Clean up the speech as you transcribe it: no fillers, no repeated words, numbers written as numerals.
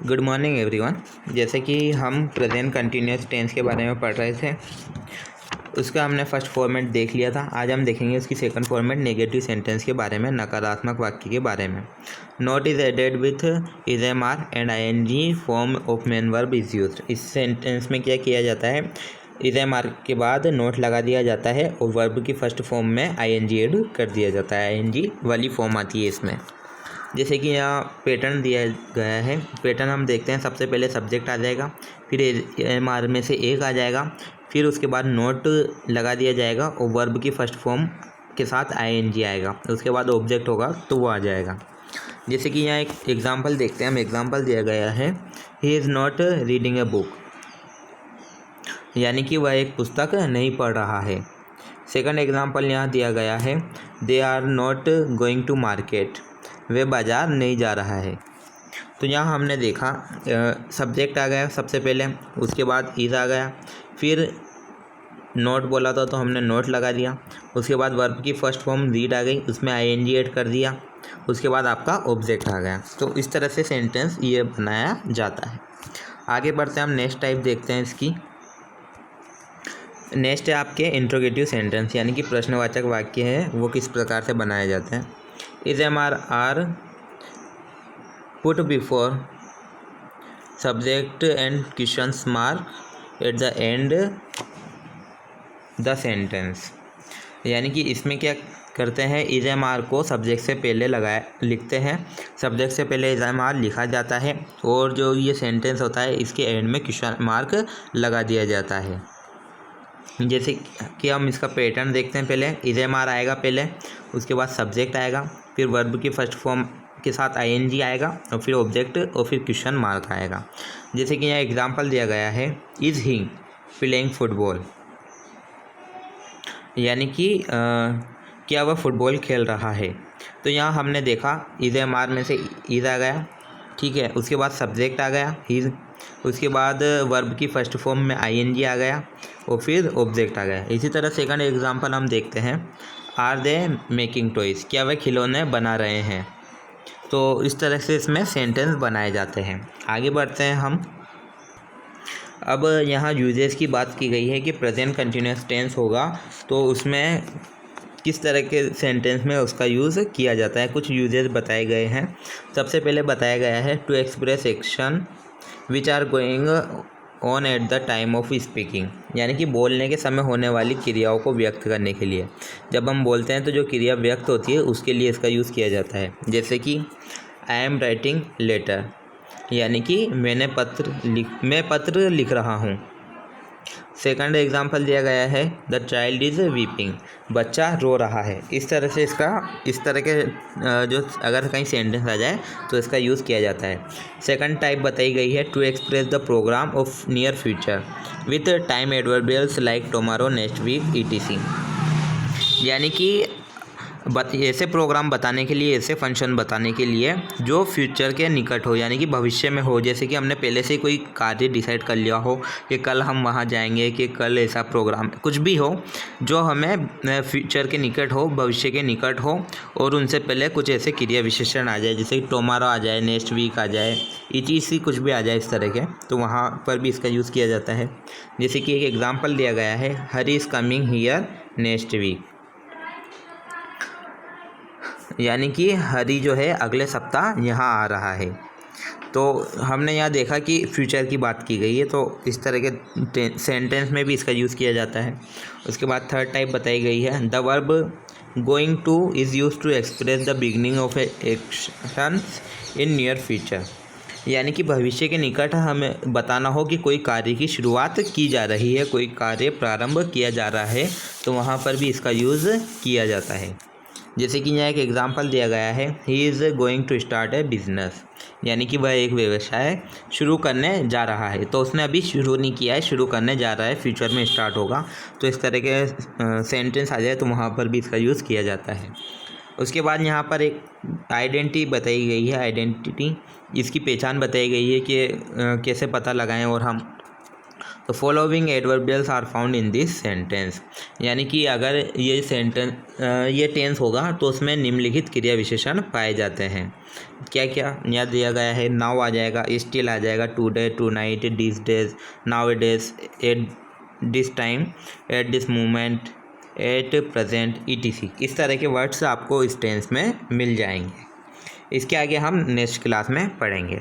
Good morning everyone. जैसे कि हम प्रेजेंट कंटिन्यूस टेंस के बारे में पढ़ रहे थे, उसका हमने फर्स्ट फॉर्मेट देख लिया था। आज हम देखेंगे उसकी सेकंड फॉर्मेट नेगेटिव सेंटेंस के बारे में, नकारात्मक वाक्य के बारे में। Not is added with is am are and I N G form of main verb is used. इस सेंटेंस में क्या किया जाता है, इज एम आर के बाद नोट लगा दिया जाता है और वर्ब की फर्स्ट फॉर्म में आई एन जी एड कर दिया जाता है। आई एन जी वाली फॉर्म आती है इसमें। जैसे कि यहाँ पैटर्न दिया गया है, पैटर्न हम देखते हैं। सबसे पहले सब्जेक्ट आ जाएगा, फिर एम आर में से एक आ जाएगा, फिर उसके बाद नोट लगा दिया जाएगा और वर्ब की फर्स्ट फॉर्म के साथ आई एन जी आएगा। उसके बाद ऑब्जेक्ट होगा तो वो आ जाएगा। जैसे कि यहाँ एक एग्जांपल देखते हैं हम। एग्जांपल दिया गया है, he is not reading a book, यानी कि वह एक पुस्तक नहीं पढ़ रहा है। सेकंड एग्जांपल यहाँ दिया गया है, they are not going to market, वे बाज़ार नहीं जा रहा है। तो यहाँ हमने देखा सब्जेक्ट आ गया सबसे पहले, उसके बाद इज़ आ गया, फिर नोट बोला था तो हमने नोट लगा दिया। उसके बाद वर्ब की फर्स्ट फॉर्म रीड आ गई, उसमें आई एन जी ऐड कर दिया। उसके बाद आपका ऑब्जेक्ट आ गया। तो इस तरह से सेंटेंस ये बनाया जाता है। आगे बढ़ते हैं हम, नेक्स्ट टाइप देखते हैं इसकी। नेक्स्ट है आपके इंट्रोगेटिव सेंटेंस, यानी कि प्रश्नवाचक वाक्य है, वो किस प्रकार से बनाए जाते हैं। Is am are put before subject and questions mark at the end the sentence. यानी कि इसमें क्या करते हैं, इज एम आर को सब्जेक्ट से पहले लिखते हैं। सब्जेक्ट से पहले इज एम आर लिखा जाता है और जो ये सेंटेंस होता है इसके एंड में क्वेश्चन मार्क लगा दिया जाता है। जैसे कि हम इसका पैटर्न देखते हैं। पहले इज एम आर आएगा पहले, उसके बाद सब्जेक्ट आएगा, फिर वर्ब की फर्स्ट फॉर्म के साथ आई एन जी आएगा और फिर ऑब्जेक्ट और फिर क्वेश्चन मार्क आएगा। जैसे कि यहाँ एग्जांपल दिया गया है, इज़ ही प्लेइंग फुटबॉल, यानी कि क्या वह फुटबॉल खेल रहा है। तो यहाँ हमने देखा इज एम आर में से इज़ आ गया, ठीक है। उसके बाद सब्जेक्ट आ गया इज़, उसके बाद वर्ब की फर्स्ट फॉर्म में आई एन जी आ गया और फिर ऑब्जेक्ट आ गया। इसी तरह सेकंड एग्जांपल हम देखते हैं, आर दे मेकिंग टॉयज़, क्या वे खिलौने बना रहे हैं। तो इस तरह से इसमें सेंटेंस बनाए जाते हैं। आगे बढ़ते हैं हम। अब यहाँ यूजेस की बात की गई है कि प्रेजेंट कंटिन्यूस टेंस होगा तो उसमें किस तरह के सेंटेंस में उसका यूज़ किया जाता है। कुछ यूजेस बताए गए हैं। सबसे पहले बताया गया है, to express action which are going on at the time of speaking, यानी कि बोलने के समय होने वाली क्रियाओं को व्यक्त करने के लिए। जब हम बोलते हैं तो जो क्रिया व्यक्त होती है उसके लिए इसका यूज़ किया जाता है। जैसे कि आई एम राइटिंग लेटर, यानी कि मैं पत्र लिख रहा हूँ। सेकंड एग्जांपल दिया गया है, द चाइल्ड इज़ वीपिंग, बच्चा रो रहा है। इस तरह से इस तरह के जो अगर कहीं सेंटेंस आ जाए तो इसका यूज़ किया जाता है। सेकंड टाइप बताई गई है, to express the program of near future with time adverbials like tomorrow, next week, etc, यानी कि ऐसे प्रोग्राम बताने के लिए, ऐसे फंक्शन बताने के लिए जो फ्यूचर के निकट हो, यानी कि भविष्य में हो। जैसे कि हमने पहले से कोई कार्य डिसाइड कर लिया हो कि कल हम वहाँ जाएंगे, कि कल ऐसा प्रोग्राम, कुछ भी हो जो हमें फ्यूचर के निकट हो, भविष्य के निकट हो, और उनसे पहले कुछ ऐसे क्रिया विशेषण आ जाए, जैसे कि टुमारो आ जाए, नेक्स्ट वीक आ जाए, ईटीसी कुछ भी आ जाए इस तरह के, तो वहाँ पर भी इसका यूज़ किया जाता है। जैसे कि एक एग्जाम्पल दिया गया है, Hari is coming here next week, यानी कि हरी जो है अगले सप्ताह यहाँ आ रहा है। तो हमने यहाँ देखा कि फ्यूचर की बात की गई है, तो इस तरह के सेंटेंस में भी इसका यूज़ किया जाता है। उसके बाद थर्ड टाइप बताई गई है, the verb going to is use to express the beginning of action in near future, यानी कि भविष्य के निकट हमें बताना हो कि कोई कार्य की शुरुआत की जा रही है, कोई कार्य प्रारंभ किया जा रहा है, तो वहाँ पर भी इसका यूज़ किया जाता है। जैसे कि यहाँ एक एग्जांपल दिया गया है, he is going to start a business, यानी कि वह एक व्यवसाय शुरू करने जा रहा है। तो उसने अभी शुरू नहीं किया है, शुरू करने जा रहा है, फ्यूचर में स्टार्ट होगा। तो इस तरह के सेंटेंस आ जाए तो वहाँ पर भी इसका यूज़ किया जाता है। उसके बाद यहाँ पर एक आइडेंटिटी बताई गई है। आइडेंटिटी, इसकी पहचान बताई गई है कि कैसे पता लगाएं और हम तो following adverbials are found in this sentence, यानी कि अगर ये टेंस होगा तो उसमें निम्नलिखित क्रिया विशेषण पाए जाते हैं। क्या क्या यहाँ दिया गया है, नाउ आ जाएगा, स्टिल आ जाएगा, today, tonight, this days, now days, at this time, at this moment, at present, etc। इस तरह के वर्ड्स आपको इस टेंस में मिल जाएंगे। इसके आगे हम नेक्स्ट क्लास में पढ़ेंगे।